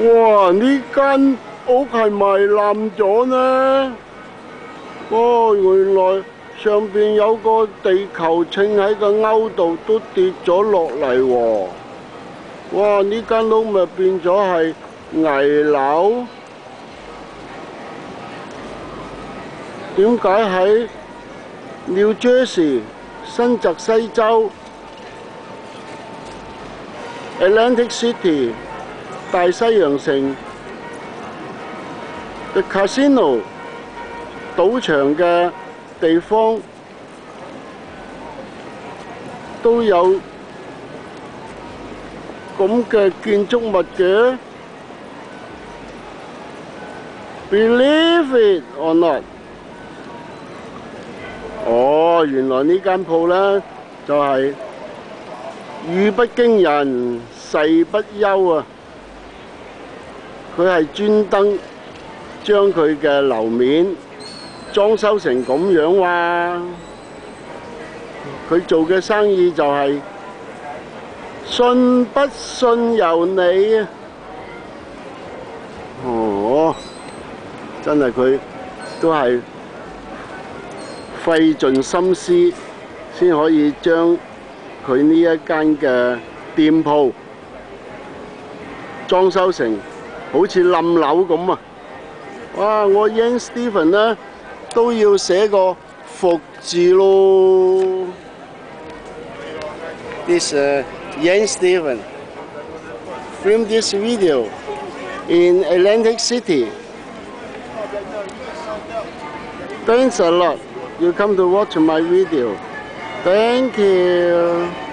哇！呢間屋係咪冧咗呢？哦，原來上邊有個地球稱喺個勾度都跌咗落嚟喎。哇！呢間屋咪變咗係危樓？點解喺 New Jersey 新澤西州 Atlantic City 大西洋城嘅 casino 賭場嘅地方都有咁嘅建築物嘅 ？Believe it or not？ 哦，原來呢間鋪呢就係語不驚人誓不休啊！佢係專登將佢嘅樓面裝修成咁樣哇！佢做嘅生意就係信不信由你啊！哦，真係佢都係費盡心思先可以將佢呢一間嘅店鋪裝修成好似冧樓咁啊！哇！我 Ian Stephen 呢都要寫個服字咯。This Ian Stephen filmed this video in Atlantic City. Thanks a lot. You come to watch my video. Thank you.